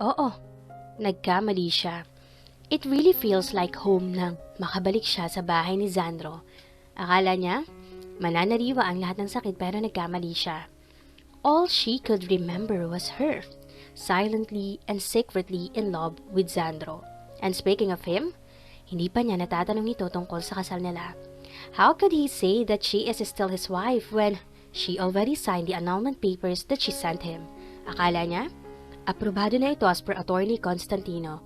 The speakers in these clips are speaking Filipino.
Oo, nagkamali siya. It really feels like home nang makabalik siya sa bahay ni Xandro. Akala niya, mananariwa ang lahat ng sakit pero nagkamali siya. All she could remember was her, silently and secretly in love with Xandro. And speaking of him, hindi pa niya natatanong ito tungkol sa kasal nila. How could he say that she is still his wife when she already signed the annulment papers that she sent him? Akala niya, aprobado na ito as per Attorney Constantino,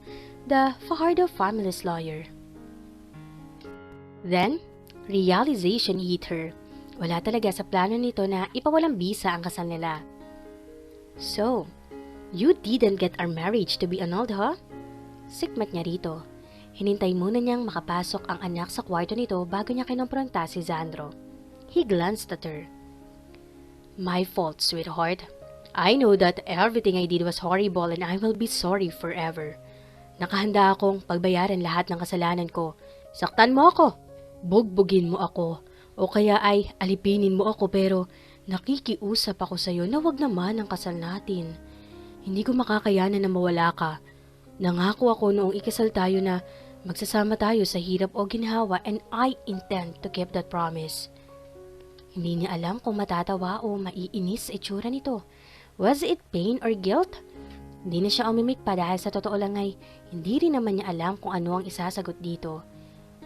the Fajardo family's lawyer. Then, realization hit her. Wala talaga sa plano nito na ipawalang bisa ang kasal nila. So, you didn't get our marriage to be annulled, huh? Sikmat niya rito. Hinintay muna niyang makapasok ang anak sa kwarto nito bago niya kinompronta si Xandro. He glanced at her. My fault, sweetheart. I know that everything I did was horrible and I will be sorry forever. Nakahanda akong pagbayaran lahat ng kasalanan ko. Saktan mo ako, bugbugin mo ako, o kaya ay alipinin mo ako pero nakikiusap ako sa iyo na wag naman ang kasal natin. Hindi ko makakayanan na mawala ka. Nangako ako noong ikasal tayo na magsasama tayo sa hirap o ginhawa and I intend to keep that promise. Hindi niya alam kung matatawa o maiinis sa itsura nito. Was it pain or guilt? Hindi na siya umimik pa dahil sa totoo lang ay hindi rin naman niya alam kung ano ang isasagot dito.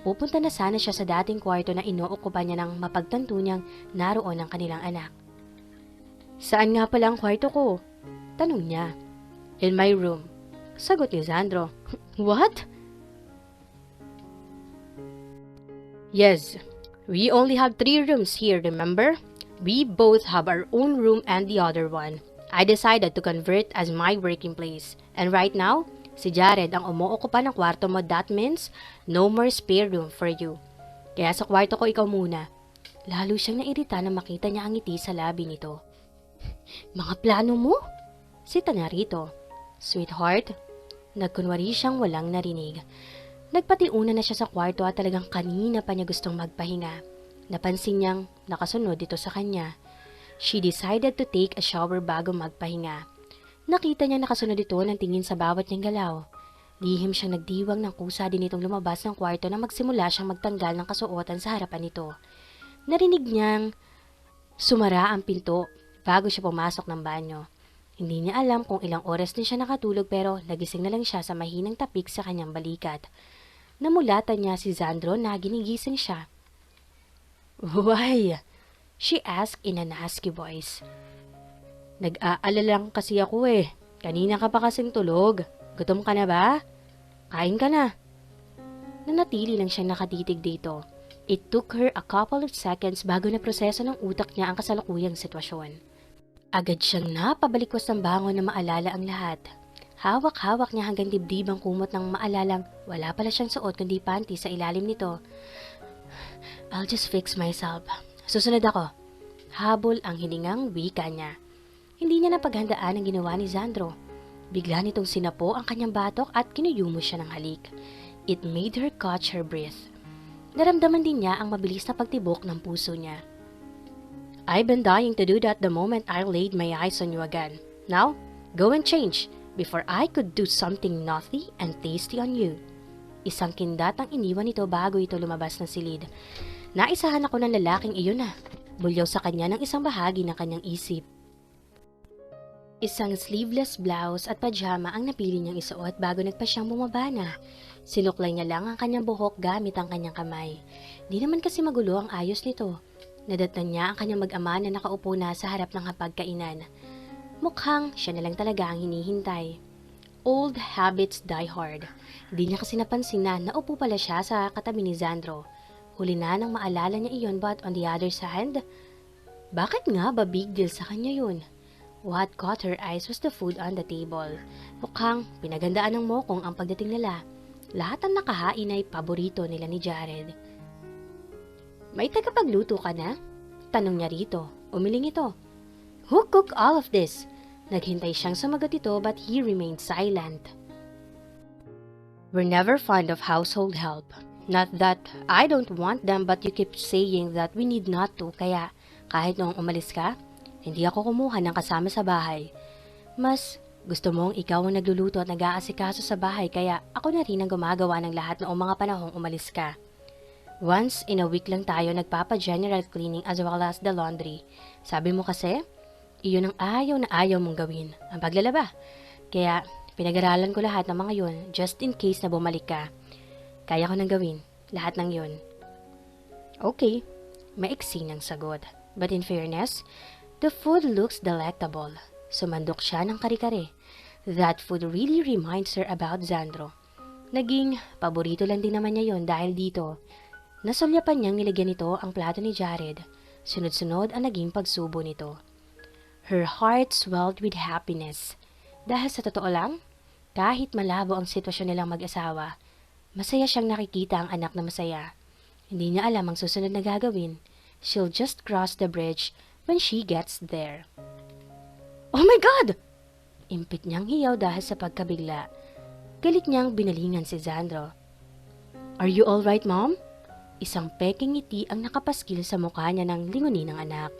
Pupunta na sana siya sa dating kwarto na inookupan niya ng mapagtanto niyang naroon ang kanilang anak. Saan nga pala ang kwarto ko? Tanong niya. In my room. Sagot ni Xandro. What? Yes, we only have 3 rooms here, remember? We both have our own room and the other one. I decided to convert as my working place. And right now, si Jared ang umuokupa ng kwarto mo. That means no more spare room for you. Kaya sa kwarto ko ikaw muna. Lalo siyang nairita na makita niya ang ngiti sa labi nito. Mga plano mo? Sita niya rito. Sweetheart, nagkunwari siyang walang narinig. Nagpatiuna na siya sa kwarto at talagang kanina pa niya gustong magpahinga. Napansin niyang nakasunod dito sa kanya. She decided to take a shower bago magpahinga. Nakita niya nakasunod ito ng tingin sa bawat niyang galaw. Lihim siyang nagdiwang ng kusa din itong lumabas ng kwarto na magsimula siyang magtanggal ng kasuotan sa harapan nito. Narinig niyang sumara ang pinto bago siya pumasok ng banyo. Hindi niya alam kung ilang oras din siya nakatulog pero nagising na lang siya sa mahinang tapik sa kanyang balikat. Namulatan niya si Xandro na ginigising siya. Why? She asked in a husky voice. Nag-aalala lang kasi ako eh. Kanina ka pa kasing tulog. Gutom ka na ba? Kain ka na. Nanatili lang siyang nakatitig dito. It took her a couple of seconds bago na proseso ng utak niya ang kasalukuyang sitwasyon. Agad siyang napabalikwas ng bangon na maalala ang lahat. Hawak-hawak niya hanggang dibdib ang kumot ng maalalang wala pala siyang suot kundi panty sa ilalim nito. I'll just fix myself. Susunod ako. Habol ang hiningang wika niya. Hindi niya napaghandaan ang ginawa ni Xandro. Bigla nitong sinapo ang kanyang batok at kinuyumo siya ng halik. It made her catch her breath. Naramdaman din niya ang mabilis na pagtibok ng puso niya. I've been dying to do that the moment I laid my eyes on you again. Now, go and change before I could do something naughty and tasty on you. Isang kindat ang iniwan nito bago ito lumabas ng silid. Naisahan ako ng lalaking iyon na. Bulyaw sa kanya ng isang bahagi ng kanyang isip. Isang sleeveless blouse at pajama ang napili niyang isuot bago nagpa siyang bumaba na. Sinuklay niya lang ang kanyang buhok gamit ang kanyang kamay. Di naman kasi magulo ang ayos nito. Nadatnan niya ang kanyang mag-ama na nakaupo na sa harap ng hapagkainan. Mukhang siya na lang talaga ang hinihintay. Old habits die hard. Di niya kasi napansin na naupo pala siya sa katabi ni Xandro. Huli na nang maalala niya iyon but on the other side, bakit nga ba big deal sa kanya yun? What caught her eyes was the food on the table. Mukhang pinagandaan ng mokong ang pagdating nila. Lahat ng nakahain ay paborito nila ni Jared. May tagapagluto ka na? Tanong niya rito. Umiling ito. Who cooked all of this? Naghintay siyang sumagot ito but he remained silent. We're never fond of household help. Not that I don't want them but you keep saying that we need not to kaya kahit noong umalis ka, hindi ako kumuha ng kasama sa bahay. Mas Gusto mong ikaw ang nagluluto at nag-aasikaso sa bahay kaya ako na rin ang gumagawa ng lahat noong mga panahong umalis ka. Once in a week lang tayo nagpapa-general cleaning as well as the laundry. Sabi mo kasi, iyon ang ayaw na ayaw mong gawin, ang paglalaba. Kaya pinag-aralan ko lahat ng mga yun just in case na bumalik ka. Kaya ko nang gawin lahat ng yun. Okay, maiksi ng sagot. But in fairness, the food looks delectable. Sumandok siya ng kare-kare. That food really reminds her about Xandro. Naging paborito lang din naman niya yon dahil dito. Nasulyapan niyang nilagyan nito ang plato ni Jared. Sunod-sunod ang naging pagsubo nito. Her heart swelled with happiness. Dahil sa totoo lang, kahit malabo ang sitwasyon nilang mag-asawa, masaya siyang nakikita ang anak na masaya. Hindi niya alam ang susunod na gagawin. She'll just cross the bridge when she gets there. Oh my God! Impit niyang hiyaw dahil sa pagkabigla. Galit niyang binalingan si Xandro. Are you alright, Mom? Isang peking ngiti ang nakapaskil sa mukha niya ng lingunin ng anak.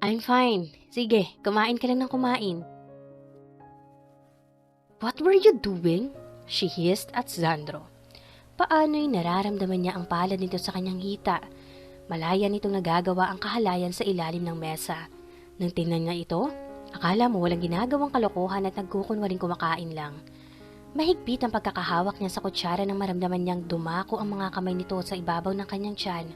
I'm fine. Sige, kumain ka lang ng kumain. What were you doing? She hissed at Xandro. Paano'y nararamdaman niya ang palad nito sa kanyang hita? Malaya nitong nagagawa ang kahalayan sa ilalim ng mesa. Nang tingnan niya ito, akala mo walang ginagawang kalokohan at nagkukunwaring kumakain lang. Mahigpit ang pagkakahawak niya sa kutsara nang maramdaman niyang dumako ang mga kamay nito sa ibabaw ng kanyang tiyan.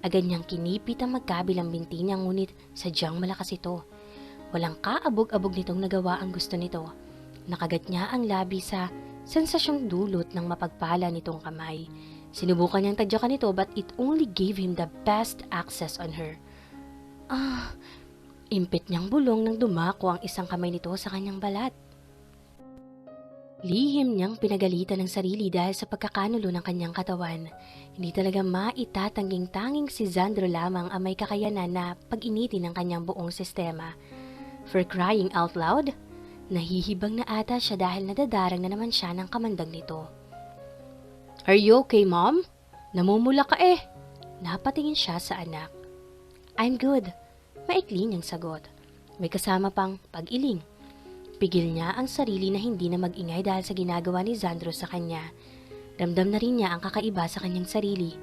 Agad niyang kinipit ang magkabilang binti niya ngunit sadyang malakas ito. Walang kaabog-abog nitong nagawa ang gusto nito. Nakagat niya ang labi sa sensasyong dulot ng mapagpala nitong kamay. Sinubukan niyang tadyakan ito but it only gave him the best access on her. Impit niyang bulong nang dumako ang isang kamay nito sa kanyang balat. Lihim niyang pinagalitan ng sarili dahil sa pagkakanulo ng kanyang katawan. Hindi talaga maitatangging tanging si Xandro lamang ang may kakayanan na pag-initin ang kanyang buong sistema. For crying out loud, nahihibang na ata siya dahil nadadarang na naman siya ng kamandag nito. Are you okay, Mom? Namumula ka eh. Napatingin siya sa anak. I'm good. Maikli niyang sagot. May kasama pang pag-iling. Pigil niya ang sarili na hindi na mag-ingay dahil sa ginagawa ni Xandro sa kanya. Ramdam na rin niya ang kakaiba sa kanyang sarili.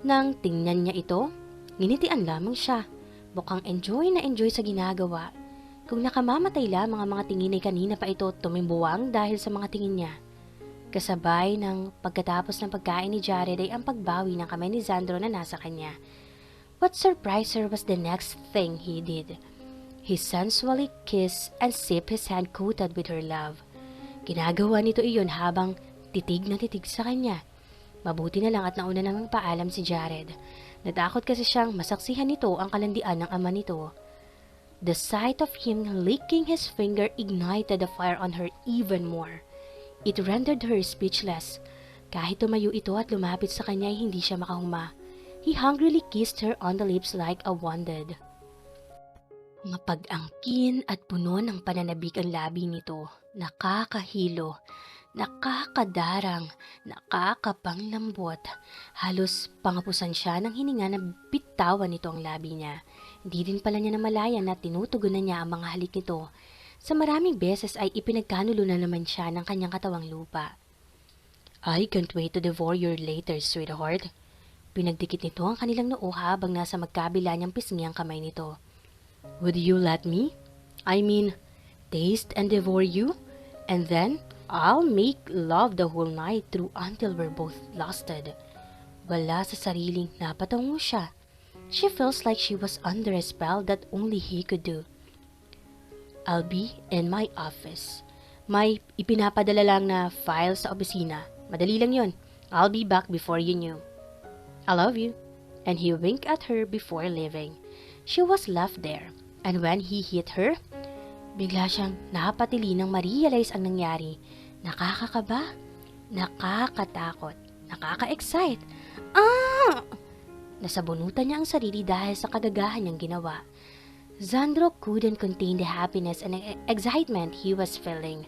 Nang tingnan niya ito, nginitian lamang siya. Mukhang enjoy na enjoy sa ginagawa. Kung nakamamatay lamang ang mga tingin ay kanina pa ito tumimbuwang dahil sa mga tingin niya. Kasabay ng pagkatapos ng pagkain ni Jared ay ang pagbawi ng kamay ni Xandro na nasa kanya. What surprised her was the next thing he did. He sensually kissed and sipped his hand coated with her love. Ginagawa nito iyon habang titig na titig sa kanya. Mabuti na lang at nauna namang paalam si Jared. Natakot kasi siyang masaksihan nito ang kalandian ng ama nito. The sight of him licking his finger ignited the fire on her even more. It rendered her speechless. Kahit tumayo ito at lumapit sa kanya ay hindi siya makahuma. He hungrily kissed her on the lips like a wounded. Mapag-angkin at puno ng pananabik ang labi nito. Nakakahilo, nakakadarang, nakakapanglambot. Halos pangapusan siya ng hininga na bitawan nito ang labi niya. Hindi din pala niya namalayan na tinutugunan niya ang mga halik nito. Sa maraming beses ay ipinagkanulo na naman siya ng kanyang katawang lupa. I can't wait to devour your later, sweetheart. Pinagdikit nito ang kanilang noo habang nasa magkabila niyang pisngi ang kamay nito. Would you let me? I mean, taste and devour you? And then, I'll make love the whole night through until we're both lusted. Wala sa sariling napatungo siya. She feels like she was under a spell that only he could do. I'll be in my office. May ipinapadala lang na file sa opisina. Madali lang yon. I'll be back before you knew. I love you. And he winked at her before leaving. She was left there, and when he hit her, bigla siyang napatili nang ma-realize ang nangyari. Nakakakaba, nakakatakot, nakaka-excite. Nasabunutan niya ang sarili dahil sa kagagahan niyang ginawa. Xandro couldn't contain the happiness and excitement he was feeling.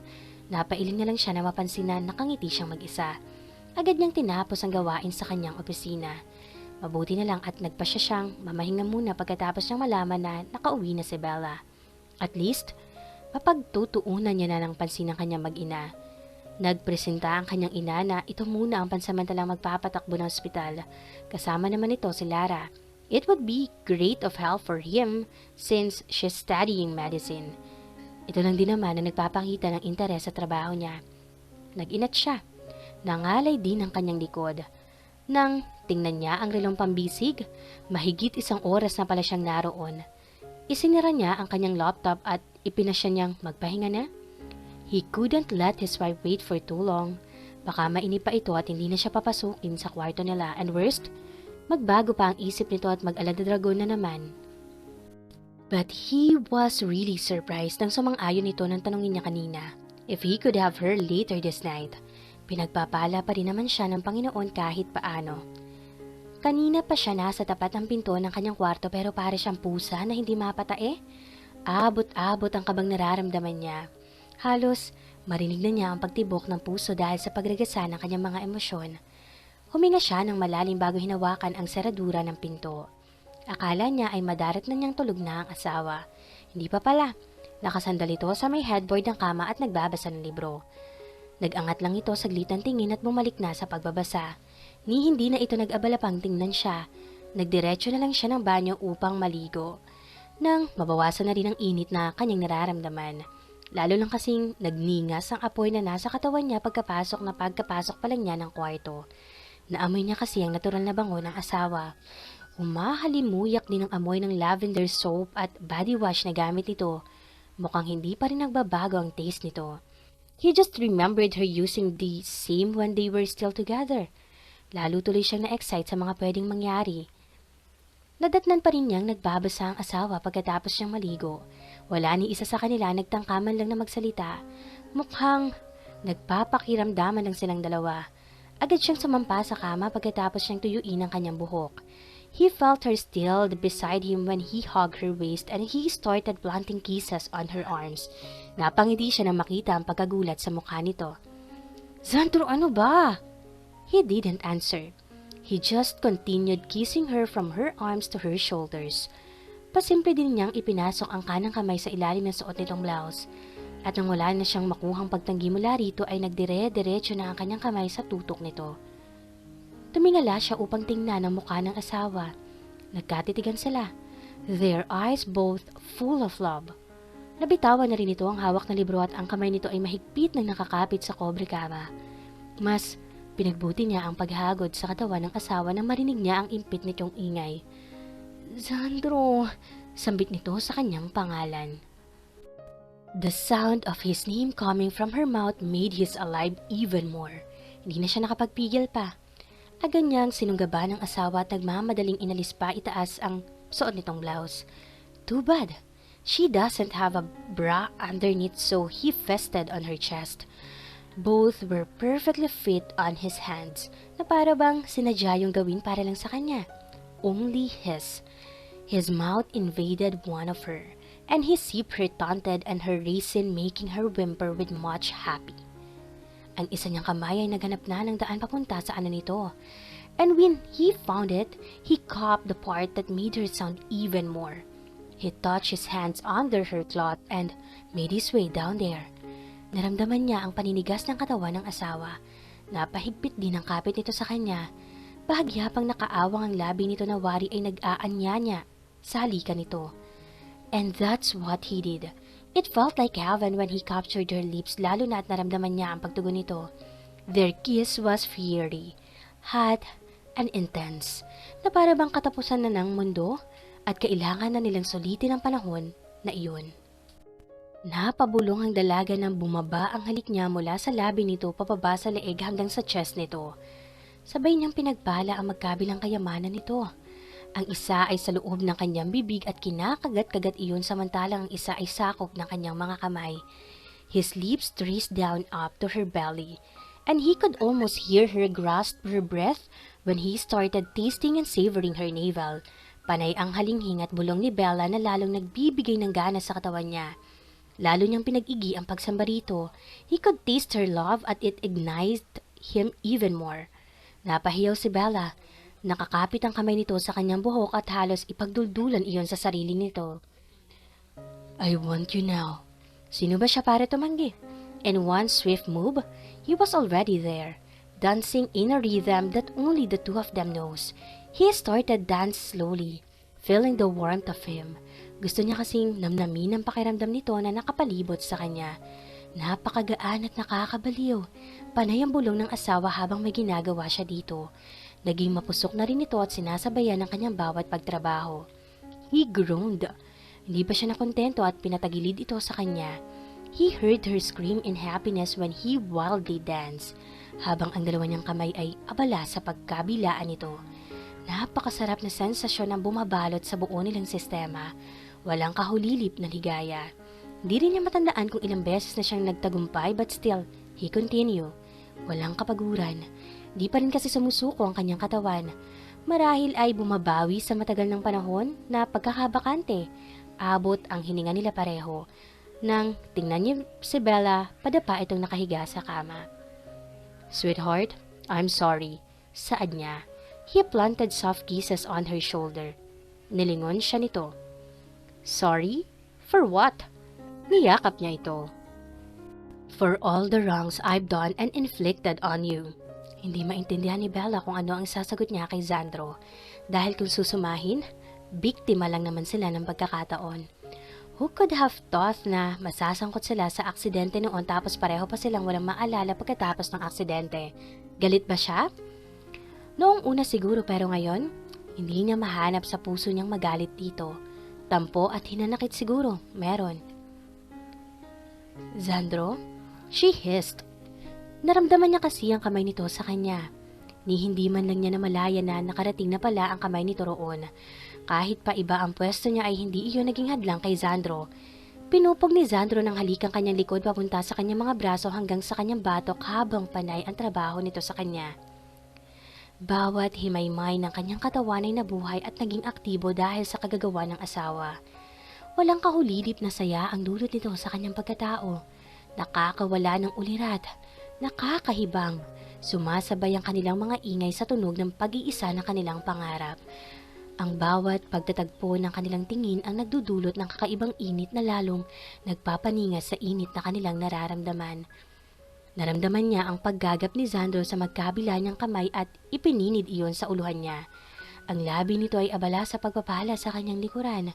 Napailing na lang siya na mapansin na nakangiti siyang mag-isa. Agad niyang tinapos ang gawain sa kanyang opisina. Mabuti na lang at nagpasya siyang mamahinga muna pagkatapos niyang malaman na nakauwi na si Bella. At least, Mapagtutuunan niya na ng pansin ng kanyang mag-ina. Nagpresenta ang kanyang ina na ito muna ang pansamantalang magpapatakbo ng ospital. Kasama naman ito si Lara. It would be great of help for him since she's studying medicine. Ito lang din naman na nagpapakita ng interes sa trabaho niya. Nag-inat siya. Nangalay din ang kanyang likod. Nang tingnan niya ang relong pambisig, mahigit 1 oras na pala siyang naroon. Isinira niya ang kanyang laptop at ipinasya niyang magpahinga na. He couldn't let his wife wait for too long. Baka mainip pa ito at hindi na siya papasukin sa kwarto nila, and worst, magbago pa ang isip nito at mag-aladadragon na naman. But he was really surprised nang sumang-ayon ito nang tanongin niya kanina if he could have her later this night. Pinagpapala pa rin naman siya ng Panginoon kahit paano. Kanina pa siya nasa tapat ng pinto ng kanyang kwarto pero para siyang pusa na hindi mapatae. Abot-abot ang kabang nararamdaman niya. Halos marinig na niya ang pagtibok ng puso dahil sa pagragasa ng kanyang mga emosyon. Huminga siya ng malalim bago hinawakan ang seradura ng pinto. Akala niya ay madarat na niyang tulog na ang asawa. Hindi pa pala. Nakasandal ito sa may headboard ng kama at nagbabasa ng libro. Nag-angat lang ito saglit ng tingin at bumalik na sa pagbabasa. Ni hindi na ito nag-abala pang tingnan siya. Nagdiretso na lang siya ng banyo upang maligo. Nang mabawasan na rin ang init na kanyang nararamdaman. Lalo lang kasing nagningas ang apoy na nasa katawan niya pagkapasok pa lang niya ng kwarto. Naamoy niya kasi ang natural na bango ng asawa. Umahalimuyak din ang amoy ng lavender soap at body wash na gamit nito. Mukhang hindi pa rin nagbabago ang taste nito. He just remembered her using the same when they were still together. Lalo tuloy siyang na-excite sa mga pwedeng mangyari. Nadatnan pa rin niyang nagbabasa ang asawa pagkatapos niyang maligo. Wala ni isa sa kanila nagtangkaman lang na magsalita. Mukhang nagpapakiramdaman lang silang dalawa. Agad siyang sumampa sa kama pagkatapos niyang tuyuin ang kanyang buhok. He felt her still beside him when he hugged her waist and he started planting kisses on her arms. Napangiti siya nang makita ang pagkagulat sa mukha nito. Sandro, ano ba? He didn't answer. He just continued kissing her from her arms to her shoulders. Pasimple din niyang ipinasok ang kanang kamay sa ilalim ng suot nitong blouse. At nang wala na siyang makuhang pagtanggi mula rito ay nagdire-diretso na ang kanyang kamay sa tutok nito. Tumingala siya upang tingnan ang mukha ng asawa. Nagkatitigan sila. Their eyes both full of love. Nabitawan na rin ito ang hawak na libro at ang kamay nito ay mahigpit nang nakakapit sa kobre kama. Mas pinagbuti niya ang paghagod sa katawan ng asawa nang marinig niya ang impit nitong ingay. Sandro, sambit nito sa kanyang pangalan. The sound of his name coming from her mouth made his alive even more. Hindi na siya nakapagpigil pa. Agad niyang sinunggaba ng asawa at nagmamadaling inalis pa itaas ang suot nitong blouse. Too bad. She doesn't have a bra underneath so he fested on her chest. Both were perfectly fit on his hands na para bang sinadya yung gawin para lang sa kanya. Only his. His mouth invaded one of her and he sipped her taunted and her raisin making her whimper with much happy. Ang isa niyang kamay ay naghanap na ng daan papunta sa ano nito. And when he found it, he caught the part that made her sound even more. He touched his hands under her cloth and made his way down there. Naramdaman niya ang paninigas ng katawan ng asawa. Napahigpit din ang kapit nito sa kanya. Bahagya pang nakaawang ang labi nito na wari ay nag-aanya niya sa halikan nito. And that's what he did. It felt like heaven when he captured her lips lalo na at naramdaman niya ang pagtugon nito. Their kiss was fiery, hot, and intense, na para bang katapusan na ng mundo at kailangan na nilang sulitin ang panahon na iyon. Napabulong ang dalaga nang bumaba ang halik niya mula sa labi nito papaba sa leeg hanggang sa chest nito. Sabay niyang pinagpala ang magkabilang kayamanan nito. Ang isa ay sa loob ng kanyang bibig at kinakagat-kagat iyon samantalang ang isa ay sakop ng kanyang mga kamay. His lips traced down up to her belly, and he could almost hear her grasp her breath when he started tasting and savoring her navel. Panay ang halinghing at bulong ni Bella na lalong nagbibigay ng gana sa katawan niya. Lalo niyang pinag-igi ang pagsamba rito. He could taste her love at it ignited him even more. Napahiyaw si Bella. Nakakapit ang kamay nito sa kanyang buhok at halos ipagduldulan iyon sa sarili nito. I want you now. Sino ba siya para tumanggi? In one swift move, he was already there, dancing in a rhythm that only the two of them knows. He started dance slowly, feeling the warmth of him. Gusto niya kasing namnamin ang pakiramdam nito na nakapalibot sa kanya. Napakagaan at nakakabaliw. Panay ang bulong ng asawa habang may ginagawa siya dito. Naging mapusok na rin ito at sinasabayan ng kanyang bawat pagtrabaho. He groaned. Hindi pa siya nakontento at pinatagilid ito sa kanya. He heard her scream in happiness when he wildly danced, habang ang dalawa niyang kamay ay abala sa pagkabilaan nito. Napakasarap na sensasyon ang bumabalot sa buo nilang sistema. Walang kahulilip na ligaya. Hindi rin niya matandaan kung ilang beses na siyang nagtagumpay but still, he continue. Walang kapaguran. Di pa rin kasi sumusuko ang kanyang katawan. Marahil ay bumabawi sa matagal ng panahon na pagkakabakante. Abot ang hininga nila pareho. Nang tingnan niya si Bella, padapa itong nakahiga sa kama. "Sweetheart, I'm sorry," saad niya. He planted soft kisses on her shoulder. Nilingon siya nito. "Sorry? For what?" Niyakap niya ito. "For all the wrongs I've done and inflicted on you." Hindi maintindihan ni Bella kung ano ang sasagot niya kay Xandro. Dahil kung susumahin, biktima lang naman sila ng pagkakataon. Who could have thought na masasangkot sila sa aksidente noon tapos pareho pa silang walang maalala pagkatapos ng aksidente? Galit ba siya? Noong una siguro pero ngayon, hindi niya mahanap sa puso niyang magalit dito. Tampo at hinanakit siguro, meron. "Xandro?" She hissed. Naramdaman niya kasi ang kamay nito sa kanya. Ni hindi man lang niya namalaya na nakarating na pala ang kamay nito roon. Kahit pa iba ang pwesto niya ay hindi iyon naging hadlang kay Xandro. Pinupog ni Xandro ng halik ang kanyang likod papunta sa kanyang mga braso hanggang sa kanyang batok habang panay ang trabaho nito sa kanya. Bawat himaymay ng kanyang katawan ay nabuhay at naging aktibo dahil sa kagagawa ng asawa. Walang kahulilip na saya ang dulot nito sa kanyang pagkatao. Nakakawala ng ulirat, nakakahibang, sumasabay ang kanilang mga ingay sa tunog ng pag-iisa ng kanilang pangarap. Ang bawat pagtatagpo ng kanilang tingin ang nagdudulot ng kakaibang init na lalong nagpapaninga sa init na kanilang nararamdaman. Naramdaman niya ang paggagap ni Xandro sa magkabila niyang kamay at ipininid iyon sa uluhan niya. Ang labi nito ay abala sa pagpapala sa kanyang likuran.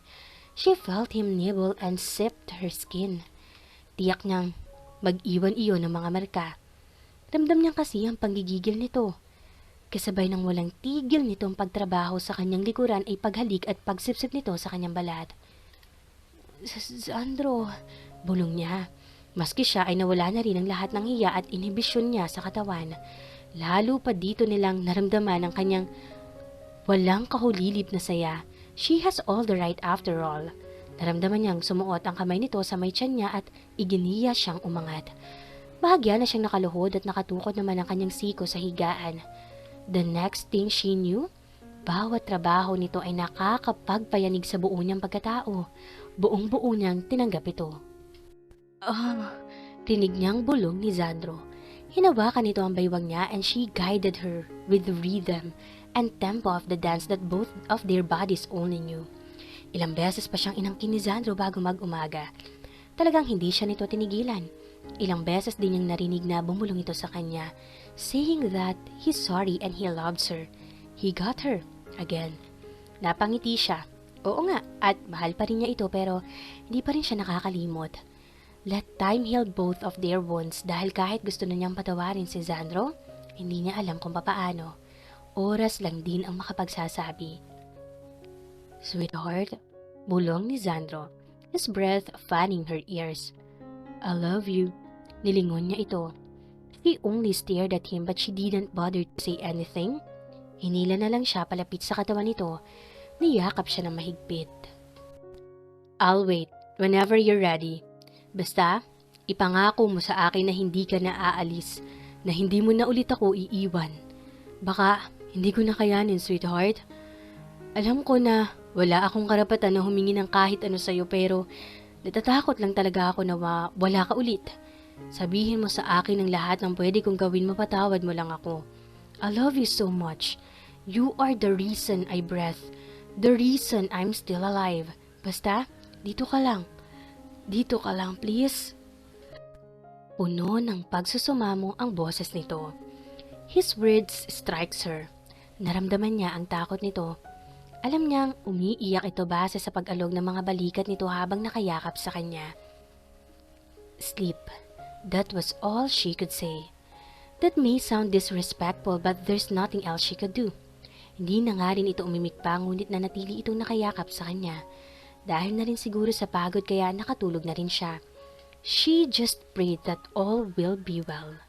She felt him nibble and sipped her skin. Tiyak niyang mag-iwan iyon ng mga marka. Ramdam niya kasi ang panggigigil nito. Kasabay ng walang tigil nitong pagtrabaho sa kanyang likuran ay paghalik at pagsipsip nito sa kanyang balat. "Xandro," bulong niya. Maski siya ay nawala na rin ang lahat ng hiya at inhibisyon niya sa katawan. Lalo pa dito nilang naramdaman ang kanyang walang kahulilip na saya. She has all the right after all. Naramdaman niyang sumuot ang kamay nito sa may tiyan niya at iginiya siyang umangat. Bahagya na siyang nakaluhod at nakatukod naman ang kanyang siko sa higaan. The next thing she knew, bawat trabaho nito ay nakakapagpayanig sa buo niyang pagkatao. Buong-buo niyang tinanggap ito. Rinig niyang bulong ni Xandro. Hinawakan nito ang baywang niya and she guided her with the rhythm and tempo of the dance that both of their bodies only knew. Ilang beses pa siyang inangkin ni Xandro bago mag-umaga. Talagang hindi siya nito tinigilan. Ilang beses din niyang narinig na bumulong ito sa kanya, saying that he's sorry and he loves her. He got her again. Napangiti siya. Oo nga, at mahal pa rin niya ito pero hindi pa rin siya nakakalimot. Let time heal both of their wounds dahil kahit gusto na niyang patawarin si Xandro, hindi niya alam kung papaano. Oras lang din ang makapagsasabi. "Sweetheart," bulong ni Xandro, his breath fanning her ears. "I love you." Nilingon niya ito. She only stared at him but she didn't bother to say anything. Hinila na lang siya palapit sa katawan nito. Niyakap siya ng mahigpit. "I'll wait whenever you're ready. Basta, ipangako mo sa akin na hindi ka na aalis, na hindi mo na ulit ako iiwan. Baka hindi ko na kayanin, sweetheart. Alam ko na wala akong karapatan na humingi ng kahit ano sa'yo pero natatakot lang talaga ako na wala ka ulit. Sabihin mo sa akin ang lahat ng pwede kong gawin, mapatawad mo lang ako. I love you so much. You are the reason I breathe. The reason I'm still alive. Basta, dito ka lang. Dito ka lang, please." Puno ng pagsusumamo ang boses nito. His words strikes her. Naramdaman niya ang takot nito. Alam niyang umiiyak ito base sa pag-alog ng mga balikat nito habang nakayakap sa kanya. Sleep. That was all she could say. That may sound disrespectful but there's nothing else she could do. Hindi na nga rin ito umimik pa ngunit nanatili itong nakayakap sa kanya. Dahil na rin siguro sa pagod kaya nakatulog na rin siya. She just prayed that all will be well.